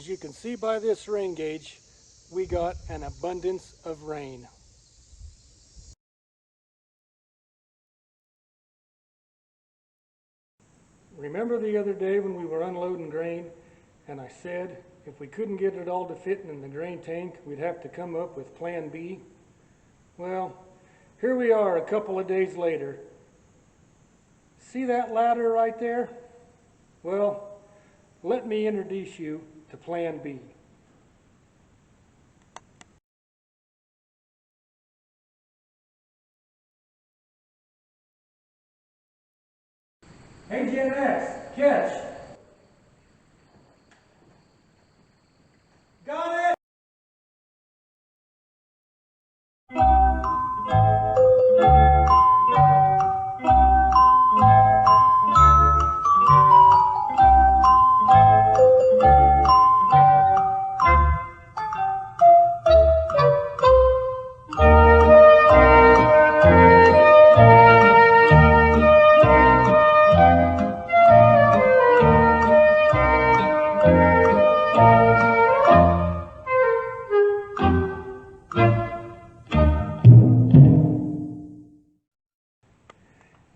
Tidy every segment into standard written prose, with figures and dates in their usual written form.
As you can see by this rain gauge, we got an abundance of rain. Remember the other day when we were unloading grain and I said if we couldn't get it all to fit in the grain tank, we'd have to come up with plan B? Well, here we are a couple of days later. See that ladder right there? Well, let me introduce you to plan B. Hey Gen X, catch! Got it!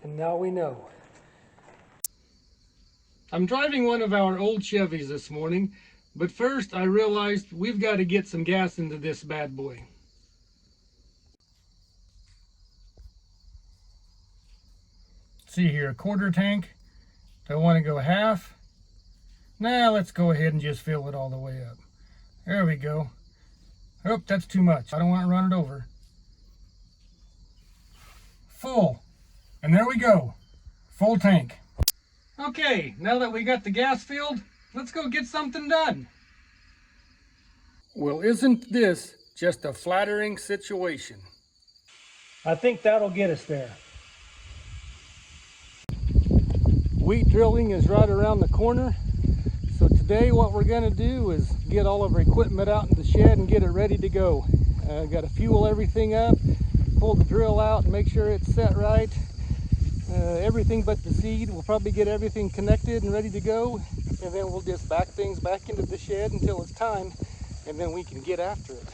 And now we know. I'm driving one of our old Chevys this morning, but first I realized we've got to get some gas into this bad boy. See here, a quarter tank. Do I want to go half? Nah, let's go ahead and just fill it all the way up. There we go. Oh, that's too much. I don't want to run it over. Full. And there we go. Full tank. Okay, now that we got the gas filled, let's go get something done. Well, isn't this just a flattering situation? I think that'll get us there. Wheat drilling is right around the corner. So today what we're going to do is get all of our equipment out in the shed and get it ready to go. Got to fuel everything up, pull the drill out and make sure it's set right. Everything but the seed. We'll probably get everything connected and ready to go, and then we'll just back things back into the shed until it's time, and then we can get after it.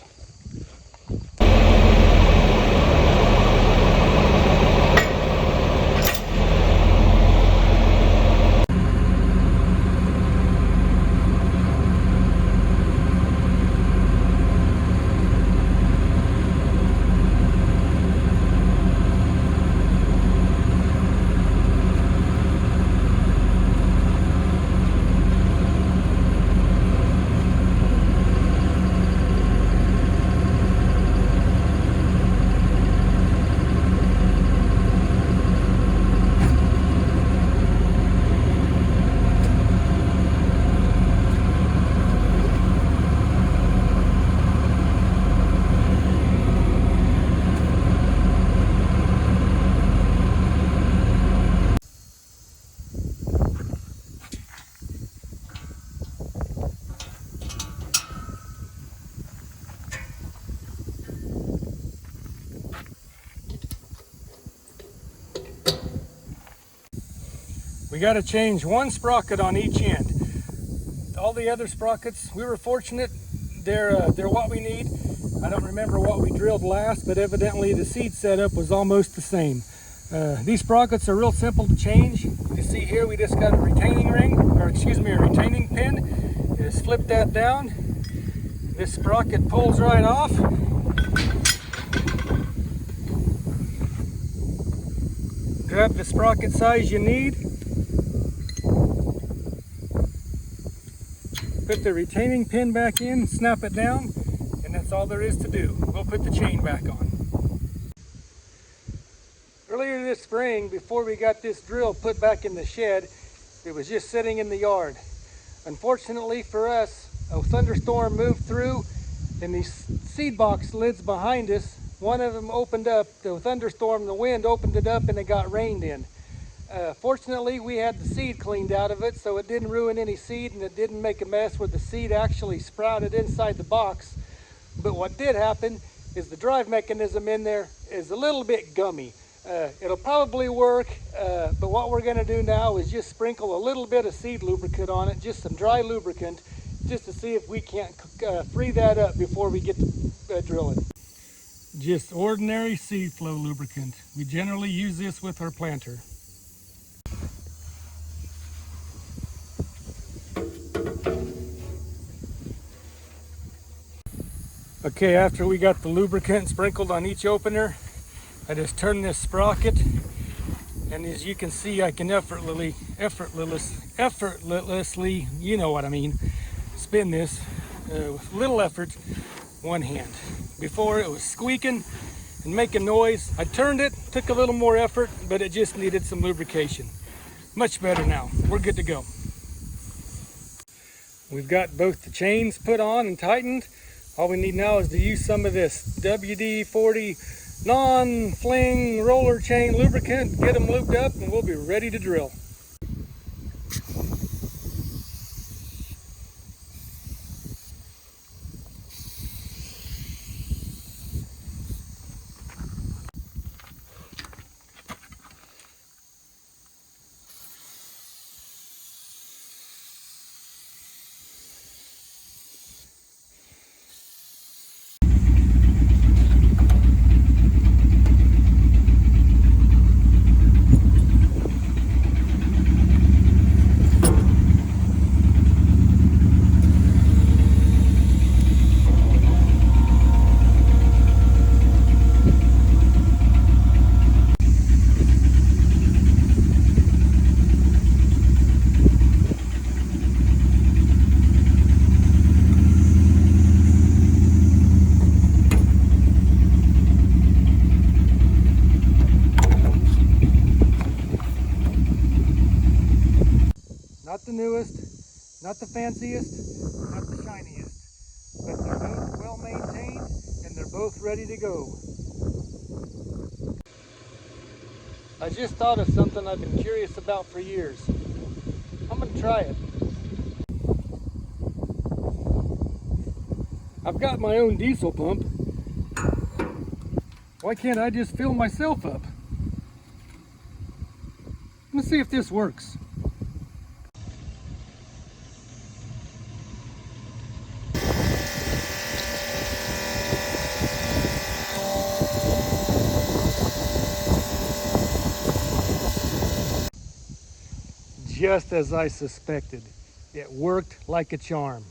We got to change one sprocket on each end. All the other sprockets, we were fortunate. They're what we need. I don't remember what we drilled last, but evidently the seed setup was almost the same. These sprockets are real simple to change. You see here, we just got a retaining ring, or excuse me, a retaining pin. Just flip that down. This sprocket pulls right off. Grab the sprocket size you need. Put the retaining pin back in, snap it down, and that's all there is to do. We'll put the chain back on. Earlier this spring, before we got this drill put back in the shed, it was just sitting in the yard. Unfortunately for us, a thunderstorm moved through, and these seed box lids behind us, one of them opened up. The thunderstorm, the wind opened it up, and it got rained in. Fortunately, we had the seed cleaned out of it, so it didn't ruin any seed, and it didn't make a mess where the seed actually sprouted inside the box. But what did happen is the drive mechanism in there is a little bit gummy. It'll probably work, but what we're going to do now is just sprinkle a little bit of seed lubricant on it, just some dry lubricant, just to see if we can't free that up before we get to drilling. Just ordinary seed flow lubricant. We generally use this with our planter. Okay, after we got the lubricant sprinkled on each opener, I just turn this sprocket, and as you can see, I can effortlessly, you know what I mean, spin this with little effort, one hand. Before it was squeaking and making noise. I turned it, took a little more effort, but it just needed some lubrication. Much better now. We're good to go. We've got both the chains put on and tightened. All we need now is to use some of this WD-40 non-fling roller chain lubricant, get them lubed up, and we'll be ready to drill. Not the newest, not the fanciest, not the shiniest, but they're both well maintained and they're both ready to go. I just thought of something I've been curious about for years. I'm going to try it. I've got my own diesel pump. Why can't I just fill myself up? Let's see if this works. Just as I suspected, it worked like a charm.